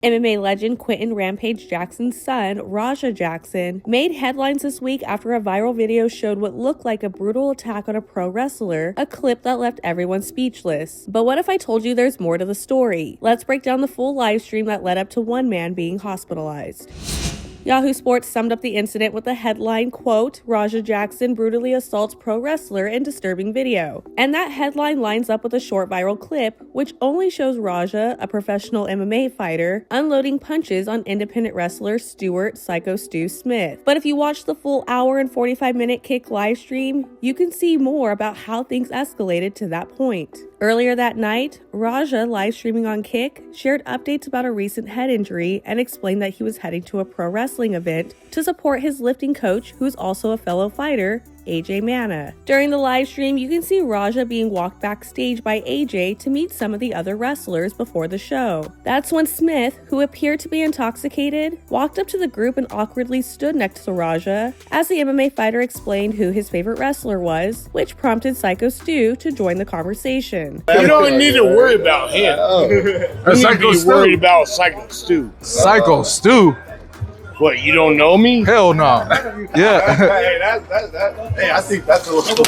MMA legend Quinton Rampage Jackson's son, Raja Jackson, made headlines this week after a viral video showed what looked like a brutal attack on a pro wrestler, a clip that left everyone speechless. But what if I told you there's more to the story? Let's break down the full live stream that led up to one man being hospitalized. Yahoo Sports summed up the incident with the headline, quote, Raja Jackson brutally assaults pro wrestler in disturbing video. And that headline lines up with a short viral clip, which only shows Raja, a professional MMA fighter, unloading punches on independent wrestler Stuart Syko Stu Smith. But if you watch the full hour and 45-minute Kick live stream, you can see more about how things escalated to that point. Earlier that night, Raja, live streaming on Kick, shared updates about a recent head injury and explained that he was heading to a pro wrestling event to support his lifting coach, who's also a fellow fighter, Manna. During the live stream, you can see Raja being walked backstage by AJ to meet some of the other wrestlers before the show. That's when Smith, who appeared to be intoxicated, walked up to the group and awkwardly stood next to Raja as the MMA fighter explained who his favorite wrestler was, which prompted Syko Stu to join the conversation. You don't need to worry about him. You need to be worried about Syko Stu. Syko Stu? What, you don't know me? Hell no. Yeah. Hey, I think that's a little...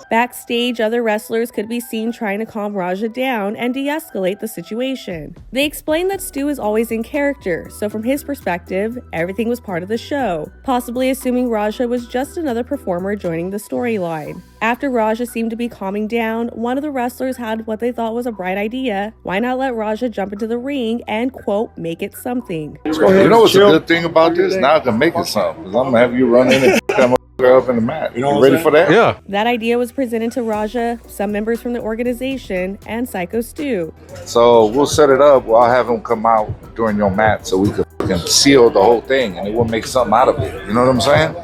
Backstage, other wrestlers could be seen trying to calm Raja down and de-escalate the situation. They explained that Stu is always in character, so from his perspective, everything was part of the show, possibly assuming Raja was just another performer joining the storyline. After Raja seemed to be calming down, one of the wrestlers had what they thought was a bright idea. Why not let Raja jump into the ring and, quote, make it something? You know what's a good thing about this? Now I can make it something, because I'm going to have you run in and come up in the mat. You ready for that? Yeah. That idea was presented to Raja, some members from the organization, and Syko Stu. So we'll set it up. I'll have him come out during your mat so we can seal the whole thing, and it will make something out of it. You know what I'm saying?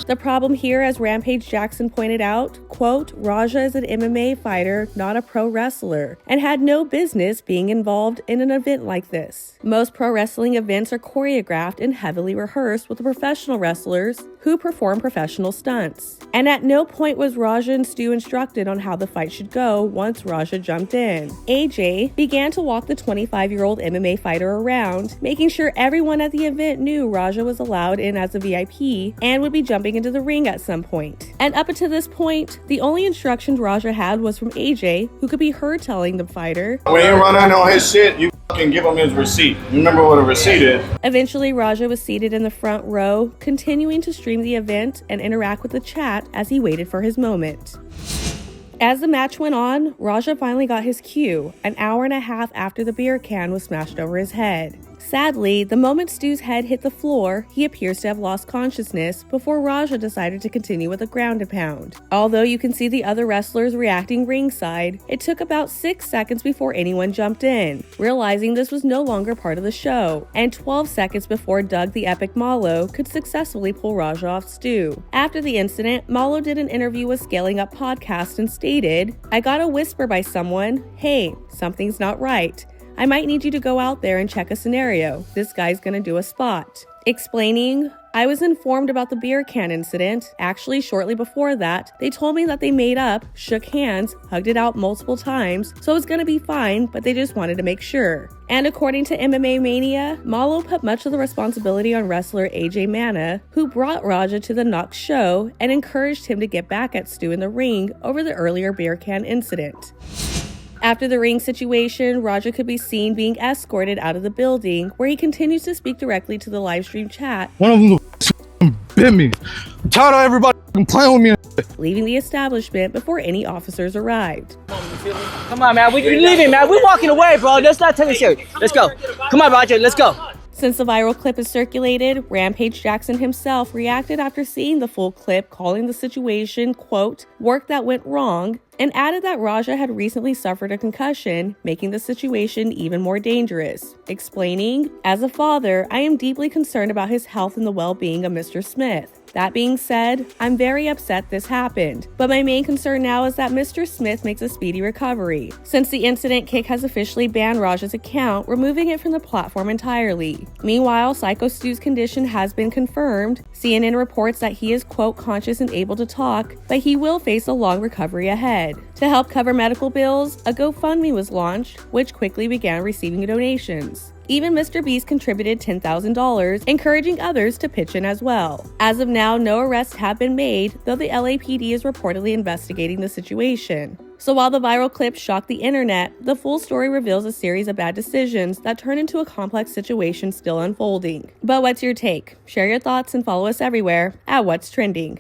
The problem here, as Rampage Jackson pointed out, quote, Raja is an MMA fighter, not a pro wrestler, and had no business being involved in an event like this. Most pro wrestling events are choreographed and heavily rehearsed with the professional wrestlers who perform professional stunts. And at no point was Raja and Stu instructed on how the fight should go once Raja jumped in. AJ began to walk the 25-year-old MMA fighter around, making sure everyone at the event knew Raja was allowed in as a VIP and would be jumping into the ring at some point. And up until this point, the only instructions Raja had was from AJ, who could be heard telling the fighter, when you run in on his shit, you fucking give him his receipt. You remember what a receipt is? Eventually, Raja was seated in the front row, continuing to stream the event and interact with the chat as he waited for his moment. As the match went on, Raja finally got his cue, an hour and a half after the beer can was smashed over his head. Sadly, the moment Stu's head hit the floor, he appears to have lost consciousness before Raja decided to continue with a ground and pound. Although you can see the other wrestlers reacting ringside, it took about 6 seconds before anyone jumped in, realizing this was no longer part of the show, and 12 seconds before Doug the Epic Malo could successfully pull Raja off Stu. After the incident, Malo did an interview with Scaling Up Podcast and stated, I got a whisper by someone, hey, something's not right. I might need you to go out there and check a scenario. This guy's gonna do a spot. Explaining, I was informed about the beer can incident. Actually, shortly before that, they told me that they made up, shook hands, hugged it out multiple times, so it's gonna be fine, but they just wanted to make sure. And according to MMA Mania, Malo put much of the responsibility on wrestler Manna, who brought Raja to the Knox show and encouraged him to get back at Stu in the ring over the earlier beer can incident. After the ring situation, Raja could be seen being escorted out of the building, where he continues to speak directly to the livestream chat. One of them bit me. I'm tired of everybody playing with me. Leaving the establishment before any officers arrived. Come on, man. We're leaving, man. We're walking away, bro. Let's not take it serious. Let's go. Come on, Roger. Let's go. Since the viral clip is circulated, Rampage Jackson himself reacted after seeing the full clip, calling the situation, quote, work that went wrong, and added that Raja had recently suffered a concussion, making the situation even more dangerous. Explaining, as a father, I am deeply concerned about his health and the well-being of Mr. Smith. That being said, I'm very upset this happened, but my main concern now is that Mr. Smith makes a speedy recovery. Since the incident, Kick has officially banned Raja's account, removing it from the platform entirely. Meanwhile, Syko Stu's condition has been confirmed. CNN reports that he is, quote, conscious and able to talk, but he will face a long recovery ahead. head. To help cover medical bills, a GoFundMe was launched, which quickly began receiving donations. Even Mr. Beast contributed $10,000, encouraging others to pitch in as well. As of now, no arrests have been made, though the LAPD is reportedly investigating the situation. So while the viral clip shocked the internet, the full story reveals a series of bad decisions that turn into a complex situation still unfolding. But what's your take? Share your thoughts and follow us everywhere at What's Trending.